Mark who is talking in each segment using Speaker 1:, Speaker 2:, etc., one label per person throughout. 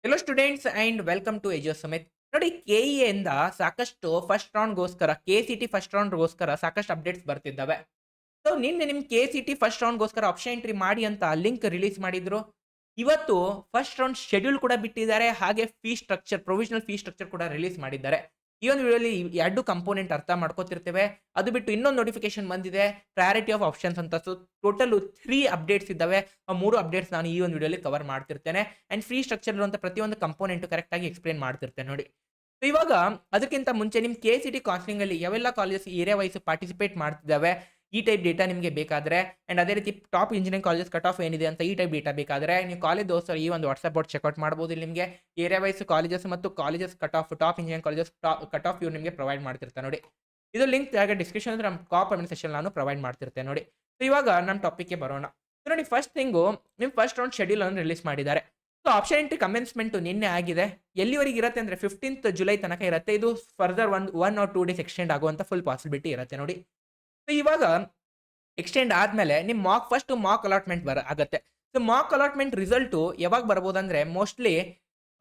Speaker 1: Hello students and welcome to Edu Summit. ನೋಡಿ, ಕೆಇಎಯಿಂದ ಸಾಕಷ್ಟು ಫಸ್ಟ್ ರೌಂಡ್‌ಗೋಸ್ಕರ ಕೆಸಿಟಿ ಫಸ್ಟ್ ರೌಂಡ್‌ಗೋಸ್ಕರ ಸಾಕಷ್ಟು ಅಪ್ಡೇಟ್ಸ್ ಬರ್ತಿದ್ದಾವೆ. ಸೊ ನಿನ್ನೆ ನಿಮ್ ಕೆಸಿಟಿ ಫಸ್ಟ್ ರೌಂಡ್‌ಗೋಸ್ಕರ ಆಪ್ಷನ್ ಎಂಟ್ರಿ ಮಾಡಿ ಅಂತ ಲಿಂಕ್ ರಿಲೀಸ್ ಮಾಡಿದ್ರು. ಇವತ್ತು ಫಸ್ಟ್ ರೌಂಡ್ ಶೆಡ್ಯೂಲ್ ಕೂಡ ಬಿಟ್ಟಿದ್ದಾರೆ. ಹಾಗೆ fee structure, provisional fee structure ಕೂಡ ರಿಲೀಸ್ ಮಾಡಿದ್ದಾರೆ. ಈ ಒಂದು ವಿಡಿಯೋಲಿ 2 ಕಾಂಪೋನೆಂಟ್ ಅರ್ಥ ಮಾಡ್ಕೋತಿರ್ತೇವೆ. ಅದು ಬಿಟ್ಟು ಇನ್ನೊಂದು ನೋಟಿಫಿಕೇಶನ್ ಬಂದಿದೆ, ಪ್ರಯಾರಿಟಿ ಆಫ್ ಆಪ್ಷನ್ಸ್ ಅಂತ. ಸೊ ಟೋಟಲ್ 3 ಅಪ್ಡೇಟ್ಸ್ ಇದ್ದಾವೆ. ಆ 3 ಅಪ್ಡೇಟ್ಸ್ ನಾನು ಈ ಒಂದು ವಿಡಿಯೋಲಿ ಕವರ್ ಮಾಡ್ತಿರ್ತೇನೆ. ಅಂಡ್ ಫೀ ಸ್ಟ್ರಕ್ಚರ್ ಇರುವಂತ ಪ್ರತಿಯೊಂದು ಕಾಂಪೋನೆಂಟ್ ಕರೆಕ್ಟ್ ಆಗಿ ಎಕ್ಸ್‌ಪ್ಲೇನ್ ಮಾಡ್ತಿರ್ತೇನೆ ನೋಡಿ. ಸೊ ಇವಾಗ ಅದಕ್ಕಿಂತ ಮುಂಚೆ ನಿಮ್ ಕೆಸಿಟಿ ಕೌನ್ಸೆಲಿಂಗ್ ಅಲ್ಲಿ ಯಾವೆಲ್ಲ ಕಾಲೇಜಸ್ ಏರಿಯಾ ವೈಸ್ ಪಾರ್ಟಿಸಿಪೇಟ್ ಮಾಡ್ತಿದ್ದಾವೆ, ಈ ಟೈಪ್ ಡೇಟಾ ನಿಮಗೆ ಬೇಕಾದ್ರೆ, ಅಂಡ್ ಅದೇ ರೀತಿ top engineering colleges cut off ಏನಿದೆ ಅಂತ ಈ ಟೈಪ್ ಡೇಟಾ ಬೇಕಾದ್ರೆ, ನೀವು ಕಾಲೇಜ್ ದೋಸ್ತರು ಈ ಒಂದು ವಾಟ್ಸ್ಆಪ್ ಬೋರ್ಡ್ ಚೆಕ್ಔಟ್ ಮಾಡಬಹುದು. ಇಲ್ಲಿ ನಿಮಗೆ ಏರಿಯಾ ವೈಸ್ ಕಾಲೇಜಸ್ ಮತ್ತು colleges cut off, top engineering colleges cut off ಇವ್ರು ನಿಮಗೆ ಪ್ರೊವೈಡ್ ಮಾಡ್ತಿರ್ತಾರೆ ನೋಡಿ. ಇದು ಲಿಂಕ್ ಆಗ ಡಿಸ್ಕ್ರಿಪ್ಷನ್ ಅಂದ್ರೆ ನಮ್ಮ ಕಾಮೆಂಟ್ ಸೆಕ್ಷನ್ ನಾನು ಪ್ರೊವೈಡ್ ಮಾಡ್ತಿರ್ತೇನೆ ನೋಡಿ. ಸೊ ಇವಾಗ ನಮ್ಮ ಟಾಪಿಕ್ಗೆ ಬರೋಣ. ಸೊ ನೋಡಿ, ಫಸ್ಟ್ ಥಿಂಗು ನಿಮ್ ಫಸ್ಟ್ ರೌಂಡ್ ಶೆಡ್ಯೂಲ್ ಅನ್ನು ರಿಲೀಸ್ ಮಾಡಿದ್ದಾರೆ. ಸೊ ಆಪ್ಷನ್ ಎಂಟ್ರಿ ಕಮೆನ್ಸ್‌ಮೆಂಟ್ ನಿನ್ನೆ ಆಗಿದೆ. ಎಲ್ಲಿವರೆಗೆ ಇರುತ್ತೆ ಅಂದ್ರೆ 15th ಜುಲೈ ತನಕ ಇರುತ್ತೆ. ಇದು ಫರ್ದರ್ 1 ಆರ್ 2 ಡೇಸ್ ಎಕ್ಸ್ಟೆಂಡ್ ಆಗುವಂತ ಫುಲ್ ಪಾಸಿಬಿಲಿಟಿ ಇರುತ್ತೆ ನೋಡಿ. ಸೊ ಇವಾಗ ಎಕ್ಸ್ಟೆಂಡ್ ಆದ್ಮೇಲೆ ನಿಮ್ ಫಸ್ಟ್ ಮಾಕ್ ಅಲಾಟ್‌ಮೆಂಟ್ ಆಗತ್ತೆ. ಸೊ ಮಾಕ್ ಅಲಾಟ್‌ಮೆಂಟ್ ರಿಸಲ್ಟು ಯಾವಾಗ ಬರ್ಬೋದಂದ್ರೆ ಮೋಸ್ಟ್‌ಲಿ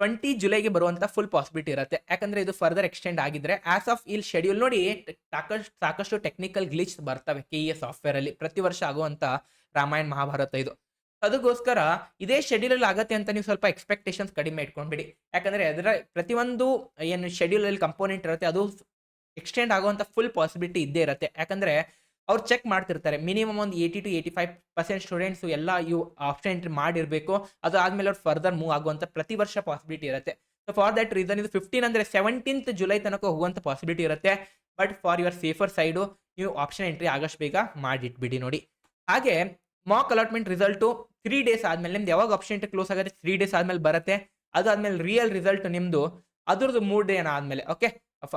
Speaker 1: 20 ಜುಲೈಗೆ ಬರುವಂತ ಫುಲ್ ಪಾಸಿಬಿಲಿಟಿ ಇರುತ್ತೆ. ಯಾಕಂದ್ರೆ ಇದು ಫರ್ದರ್ ಎಕ್ಸ್ಟೆಂಡ್ ಆಗಿದ್ರೆ ಆಸ್ ಆಫ್ ಇಲ್ಲಿ ಶೆಡ್ಯೂಲ್ ನೋಡಿ, ಸಾಕಷ್ಟು ಟೆಕ್ನಿಕಲ್ ಗ್ಲಿಚ್ ಬರ್ತವೆ ಕೆಇಎ ಸಾಫ್ಟ್‌ವೇರ್ ಅಲ್ಲಿ. ಪ್ರತಿ ವರ್ಷ ಆಗುವಂತ ರಾಮಾಯಣ ಮಹಾಭಾರತ ಇದು. ಅದಕ್ಕೋಸ್ಕರ ಇದೇ ಶೆಡ್ಯೂಲ್ ಅಲ್ಲಿ ಆಗತ್ತೆ ಅಂತ ನೀವು ಸ್ವಲ್ಪ ಎಕ್ಸ್ಪೆಕ್ಟೇಷನ್ಸ್ ಕಡಿಮೆ ಇಟ್ಕೊಂಡ್ಬಿಡಿ. ಯಾಕಂದ್ರೆ ಅದರ ಪ್ರತಿಯೊಂದು ಏನು ಶೆಡ್ಯೂಲ್ ಅಲ್ಲಿ ಕಂಪೋನೆಂಟ್ ಇರುತ್ತೆ ಅದು ಎಕ್ಸ್ಟೆಂಡ್ ಆಗುವಂತ ಫುಲ್ ಪಾಸಿಬಿಲಿಟಿ ಇದ್ದೇ ಇರುತ್ತೆ. ಯಾಕಂದ್ರೆ ಅವ್ರು ಚೆಕ್ ಮಾಡ್ತಿರ್ತಾರೆ. ಮಿನಿಮಮ್ ಒಂದು 80-85% ಸ್ಟೂಡೆಂಟ್ಸ್ ಎಲ್ಲ ಇವು ಆಪ್ಷನ್ ಎಂಟ್ರಿ ಮಾಡಿರಬೇಕು. ಅದು ಆದ್ಮೇಲೆ ಅವ್ರು ಫರ್ದರ್ ಮೂವ್ ಆಗುವಂತ ಪ್ರತಿ ವರ್ಷ ಪಾಸಿಬಿಲಿಟಿ ಇರುತ್ತೆ. ಸೊ ಫಾರ್ ದಟ್ ರೀಸನ್ ಇದು 15 ಅಂದ್ರೆ 17th ಜುಲೈ ತನಕ ಹೋಗುವಂತ ಪಾಸಿಬಿಲಿಟಿ ಇರುತ್ತೆ. But for your safer side ನೀವು ಆಪ್ಷನ್ ಎಂಟ್ರಿ ಆಗಷ್ಟು ಬೇಗ ಮಾಡಿಟ್ಬಿಡಿ ನೋಡಿ. ಹಾಗೆ ಮಾಕ್ ಅಲಾಟ್‌ಮೆಂಟ್ ರಿಸಲ್ಟು 3 ಡೇಸ್ ಆದ್ಮೇಲೆ ನಿಮ್ದು ಯಾವಾಗ ಆಪ್ಷನ್ ಎಂಟ್ರಿ ಕ್ಲೋಸ್ ಆಗುತ್ತೆ 3 ಡೇಸ್ ಆದ್ಮೇಲೆ ಬರುತ್ತೆ. ಅದಾದ್ಮೇಲೆ ರಿಯಲ್ ರಿಸಲ್ಟ್ ನಿಮ್ದು ಅದ್ರದ್ದು 3 ಡೇ ಆದ್ಮೇಲೆ ಓಕೆ.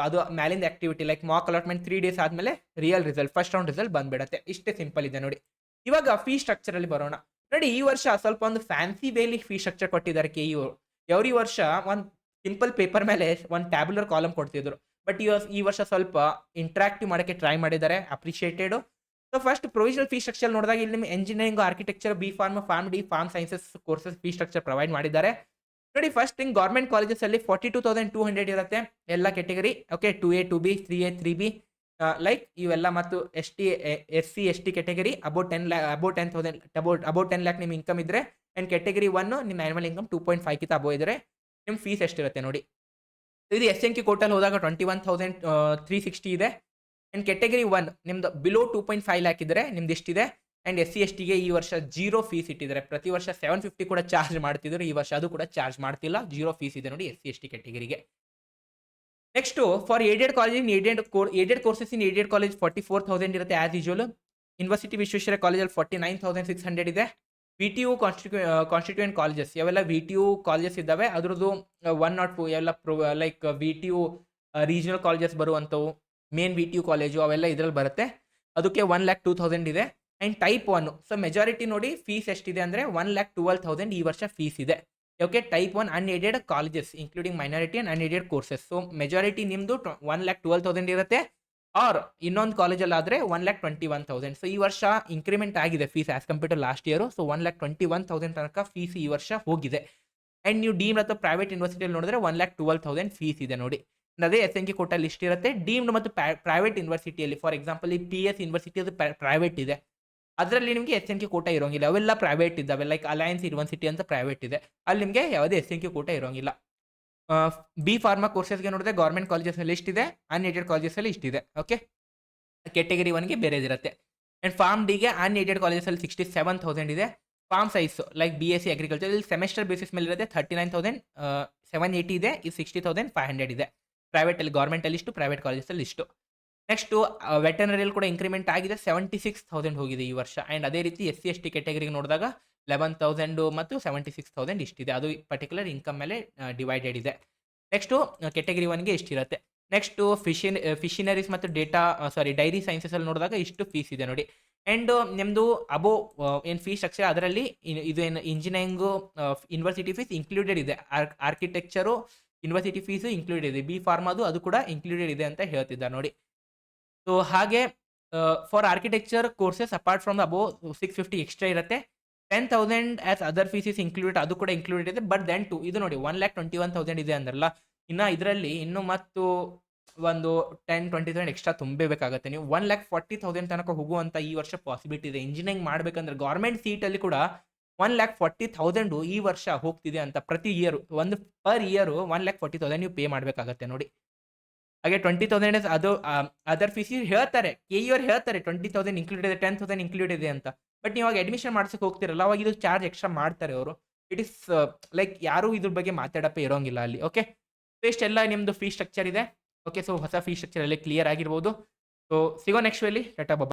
Speaker 1: ಅದು ಮ್ಯಾಲಿಂದ activity like mock allotment 3 days ಆದ್ಮೇಲೆ real result, first round result ಬಂದ್ಬಿಡುತ್ತೆ. ಇಷ್ಟೇ ಸಿಂಪಲ್ ಇದೆ ನೋಡಿ. ಇವಾಗ ಫೀ ಸ್ಟ್ರಕ್ಚರ್ ಅಲ್ಲಿ ಬರೋಣ. ನೋಡಿ, ಈ ವರ್ಷ ಸ್ವಲ್ಪ ಒಂದು ಫ್ಯಾನ್ಸಿ ವೇಲಿ ಫೀ ಸ್ಟ್ರಕ್ಚರ್ ಕೊಟ್ಟಿದ್ದಾರೆ ಕೆಇಒ. ಎವ್ರಿ ವರ್ಷ ಒಂದು ಸಿಂಪಲ್ ಪೇಪರ್ ಮೇಲೆ ಒಂದು ಟ್ಯಾಬ್ಯುಲರ್ ಕಾಲಮ್ ಕೊಡ್ತಿದ್ರು. ಬಟ್ ಈ ವರ್ಷ ಸ್ವಲ್ಪ ಇಂಟರಾಕ್ಟಿವ್ ಮಾಡಕ್ಕೆ ಟ್ರೈ ಮಾಡಿದ್ದಾರೆ. Appreciated. So first provisional fee structure ನೋಡಿದಾಗ ಇಲ್ಲಿ ನಿಮಗೆ engineering, architecture, B pharm, pharm D, pharm sciences courses fee structure provide ಮಾಡಿದ್ದಾರೆ. ನೋಡಿ, ಫಸ್ಟ್ ಥಿಂಗ್ ಗವರ್ನಮೆಂಟ್ ಕಾಲೇಜಸ್ ಅಲ್ಲಿ 42,200 ಇರುತ್ತೆ ಎಲ್ಲ category. Okay, 2A 2B 3A 3B like ಇವೆಲ್ಲ. ಮತ್ತು SC ST category about 10,000 about 10 lakh ನಿಮ್ಮ ಇನ್ಕಮ್ ಇದ್ರೆ, ಅಂಡ್ ಕ್ಯಾಟಗರಿ 1 ನಿಮ್ಮ ಆನ್ಯುವಲ್ ಇನ್ಕಮ್ 2.5 ಕಿಂತ ಅಬೋ ಇದ್ರೆ ನಿಮ್ಮ ಫೀಸ್ ಎಷ್ಟಿರುತ್ತೆ ನೋಡಿ. ಇದು SNQ ಕೋಟಲ್ ಹೋದಾಗ 21,360 ಇದೆ. ಅಂಡ್ ಕ್ಯಾಟಗರಿ 1 ನಿಮ್ದು ಬಿಲೋ 2.5 ಲ್ಯಾಕ್ ಇದ್ರೆ ನಿಮ್ದು ಎಷ್ಟಿದೆ. ಅಂಡ್ SC STಗೆ ಈ ವರ್ಷ 0 ಫೀಸ್ ಇಟ್ಟಿದ್ದಾರೆ. ಪ್ರತಿ ವರ್ಷ 750 ಕೂಡ ಚಾರ್ಜ್ ಮಾಡ್ತಿದ್ರು. ಈ ವರ್ಷ ಅದು ಕೂಡ ಚಾರ್ಜ್ ಮಾಡ್ತಿಲ್ಲ. 0 ಫೀಸ್ ಇದೆ ನೋಡಿ SC ST ಕ್ಯಾಟಗರಿಗೆ. Next for aided college in aided courses in aided college 44,000 ಇರುತ್ತೆ ಆಸ್ ಯೂಶುವಲ್. ಯೂನಿವರ್ಸಿಟಿ ವಿಶ್ವೇಶ್ವರಯ್ಯ ಕಾಲೇಜಲ್ಲಿ 49,600 ಇದೆ. VTU ಕಾನ್ಸ್ಟಿಟ್ಯೂಯೆಂಟ್ ಕಾಲೇಜಸ್ ಯಾವೆಲ್ಲ VTU ಕಾಲೇಜಸ್ ಇದ್ದಾವೆ ಅದ್ರದ್ದು 104 ಎಲ್ಲ ಲೈಕ್ VTU ರೀಜನಲ್ ಕಾಲೇಜಸ್ ಬರುವಂಥವು, ಮೇನ್ VTU ಕಾಲೇಜು ಅವೆಲ್ಲ ಇದ್ರಲ್ಲಿ ಬರುತ್ತೆ. ಅದಕ್ಕೆ 1,02,000 ಇದೆ. ಅಂಡ್ ಟೈಪ್ 1 ಸೊ ಮೆಜಾರಿಟಿ ನೋಡಿ ಫೀಸ್ ಎಷ್ಟಿದೆ ಅಂದ್ರೆ 1,12,000 ಈ ವರ್ಷ ಫೀಸ್ ಇದೆ. Okay, type 1 unaided colleges including minority and unaided courses. So majority ನಿಮ್ದು 1,12,000 ಇರುತ್ತೆ. ಆರ್ ಇನ್ನೊಂದು ಕಾಲೇಜಲ್ಲಿ ಆದ್ರೆ 1,21,000. ಸೊ ಈ ವರ್ಷ ಇನ್ಕ್ರಿಮೆಂಟ್ ಆಗಿದೆ fees as compare to last year. So 1,21,000 ತನಕ ಫೀಸ್ ಈ ವರ್ಷ ಹೋಗಿದೆ. ಅಂಡ್ ನೀವು ಡೀಮ್ಡ್ ಅಥವಾ ಪ್ರೈವೇಟ್ ಯೂನಿವರ್ಸಿಟಿಯಲ್ಲಿ ನೋಡಿದ್ರೆ 1,12,000 ಫೀಸ್ ಇದೆ ನೋಡಿ. ಅದೇ SNQ ಕೋಟಾ ಲಿಸ್ಟ್ ಇರುತ್ತೆ. ಡೀಮ್ಡ್ ಮತ್ತು ಪ್ರೈವೇಟ್ ಯೂನಿವರ್ಸಿಟಿಯಲ್ಲಿ ಫಾರ್ ಎಕ್ಸಾಂಪಲ್ ಈ PS ಯೂನಿವರ್ಸಿಟಿ ಅದು ಪ್ರೈವೇಟ್ ಇದೆ. ಅದರಲ್ಲಿ ನಿಮಗೆ SNQ ಕೋಟಾ ಇರೋಂಗಿಲ್ಲ. ಅವೆಲ್ಲ ಪ್ರೈವೇಟ್ ಇದ್ದಾವೆ ಲೈಕ್ ಅಲಯನ್ಸ್ ಯೂನಿವರ್ಸಿಟಿ ಅಂತ ಪ್ರೈವೇಟ್ ಇದೆ. ಅಲ್ಲಿ ನಿಮಗೆ ಯಾವುದೇ SNQ ಕೋಟಾ ಇರೋಂಗಿಲ್ಲ. ಬಿ ಫಾರ್ಮಾ ಕೋರ್ಸಸ್ಗೆ ನೋಡಿದ್ರೆ ಗವರ್ನಮೆಂಟ್ ಕಾಲೇಜಸ್ ಅಲ್ಲಿ ಇಷ್ಟಿದೆ, ಅನ್‌ಎಡೆಡ್ ಕಾಲೇಜಸ್ ಅಲ್ಲಿ ಇಷ್ಟಿದೆ. ಓಕೆ, ಕ್ಯಾಟಗರಿ 1ಗೆ ಬೇರೆದಿರುತ್ತೆ. ಅಂಡ್ ಫಾರ್ಮ್ ಡಿಗೆ ಅನ್‌ಎಡೆಡ್ ಕಾಲೇಜಸ್ ಅಲ್ಲಿ 67,000 ಇದೆ. Farm science like BSc agriculture ಇಲ್ಲಿ ಸೆಮೆಸ್ಟರ್ ಬೇಸಿಸ್ ಮೇಲೆ ಇರುತ್ತೆ. 39,780 ಇದೆ. ಇದು 60,500 ಇದೆ. ಪ್ರೈವೇಟ್ ಅಲ್ಲಿ, ಗವರ್ನಮೆಂಟ್ ಅಲ್ಲಿ ಇಷ್ಟು, ಪ್ರೈವೇಟ್ ಕಾಲೇಜಸ್ ಅಲ್ಲಿ ಇಷ್ಟು. ನೆಕ್ಸ್ಟು ವೆಟರ್ನರಿಯಲ್ಲಿ ಕೂಡ ಇನ್ಕ್ರಿಮೆಂಟ್ ಆಗಿದೆ. 76,000 ಹೋಗಿದೆ ಈ ವರ್ಷ. ಅಂಡ್ ಅದೇ ರೀತಿ SC ST ಕ್ಯಾಟಗರಿಗೆ ನೋಡಿದಾಗ 11,000 ಮತ್ತು 76,000 ಇಷ್ಟಿದೆ. ಅದು ಪರ್ಟಿಕ್ಯುಲರ್ ಇನ್ಕಮ್ ಮೇಲೆ ಡಿವೈಡೆಡ್ ಇದೆ. ನೆಕ್ಸ್ಟು ಕ್ಯಾಟಗರಿ 1ಗೆ ಇಷ್ಟಿರುತ್ತೆ. ನೆಕ್ಸ್ಟು ಫಿಶಿನರೀಸ್ ಮತ್ತು ಡೈರಿ ಸೈನ್ಸಸ್ ಅಲ್ಲಿ ನೋಡಿದಾಗ ಇಷ್ಟು ಫೀಸ್ ಇದೆ ನೋಡಿ. ಅಂಡ್ ನಿಮ್ಮದು ಅಬೋ ಏನು ಫೀಸ್ ಸ್ಟ್ರಕ್ಚರ್ ಅದರಲ್ಲಿ ಇದು ಏನು ಇಂಜಿನಿಯರಿಂಗು ಯೂನಿವರ್ಸಿಟಿ ಫೀಸ್ ಇನ್ಕ್ಲೂಡೆಡ್ ಇದೆ. ಆರ್ಕಿಟೆಕ್ಚರು ಯೂನಿವರ್ಸಿಟಿ ಫೀಸು ಇನ್ಕ್ಲೂಡೆಡ್ ಇದೆ. ಬಿ ಫಾರ್ಮದು ಅದು ಕೂಡ ಇನ್ಕ್ಲೂಡೆಡ್ ಇದೆ ಅಂತ ಹೇಳ್ತಿದ್ದಾರೆ ನೋಡಿ. ಸೊ ಹಾಗೆ for architecture courses apart from above 650 extra ಇರುತ್ತೆ. 10,000 as other fees is included, ಅದು ಕೂಡ ಇನ್ಕ್ಲೂಡೆಡ್ ಇದೆ. ಬಟ್ ದೆನ್ ಇದು ನೋಡಿ 1,21,000 ಇದೆ ಅಂದ್ರಲ್ಲ, ಇನ್ನು ಇದರಲ್ಲಿ ಇನ್ನು ಮತ್ತು ಒಂದು 10-20,000 ಎಕ್ಸ್ಟ್ರಾ ತುಂಬಬೇಕಾಗುತ್ತೆ. ನೀವು 1,40,000 ತನಕ ಹೋಗುವಂಥ ಈ ವರ್ಷ ಪಾಸಿಬಿಲಿಟಿ ಇದೆ. ಇಂಜಿನಿಯರಿಂಗ್ ಮಾಡಬೇಕಂದ್ರೆ ಗೌರ್ಮೆಂಟ್ ಸೀಟಲ್ಲಿ ಕೂಡ 1,40,000 ಈ ವರ್ಷ ಹೋಗ್ತಿದೆ ಅಂತ ಪ್ರತಿ ಇಯರು. ಒಂದು ಪರ್ ಇಯರು 1,40,000 ನೀವು ಪೇ ಮಾಡಬೇಕಾಗತ್ತೆ ನೋಡಿ. ಹಾಗೆ 20,000 ಇಸ್ ಅದು ಅದರ್ ಫೀಸ್ ಹೇಳ್ತಾರೆ, ಕೆಇ ಹೇಳ್ತಾರೆ 20,000 ಇನ್ಕ್ಲೂಡ್ ಇದೆ, 10,000 ಇನ್ಕ್ಲೂಡ್ ಇದೆ ಅಂತ. ಬಟ್ ನೀವಾಗ ಅಡ್ಮಿಷನ್ ಮಾಡ್ಸಕ್ಕೆ ಹೋಗ್ತಿರಲ್ಲ, ಅವಾಗ ಇದು ಚಾರ್ಜ್ ಎಕ್ಸ್ಟ್ರಾ ಮಾಡ್ತಾರೆ ಅವರು. ಇಟ್ ಈಸ್ ಲೈಕ್ ಯಾರೂ ಇದ್ರ ಬಗ್ಗೆ ಮಾತಾಡಪ್ಪೇ ಇರೋಂಗಿಲ್ಲ ಅಲ್ಲಿ. ಓಕೆ, ಸೊ ಇಷ್ಟೆಲ್ಲ ನಿಮ್ಮದು ಫೀಸ್ ಸ್ಟ್ರಕ್ಚರ್ ಇದೆ. ಓಕೆ, ಸೊ ಹೊಸ ಫೀಸ್ ಸ್ಟ್ರಕ್ಚರ್ ಎಲ್ಲ ಕ್ಲಿಯರ್ ಆಗಿರ್ಬೋದು. ಸೊ ಸಿಗೋ ನೆಕ್ಸ್ಟ್ ವೇಲಿ. ಟಾಟಾ ಬಾಯ್.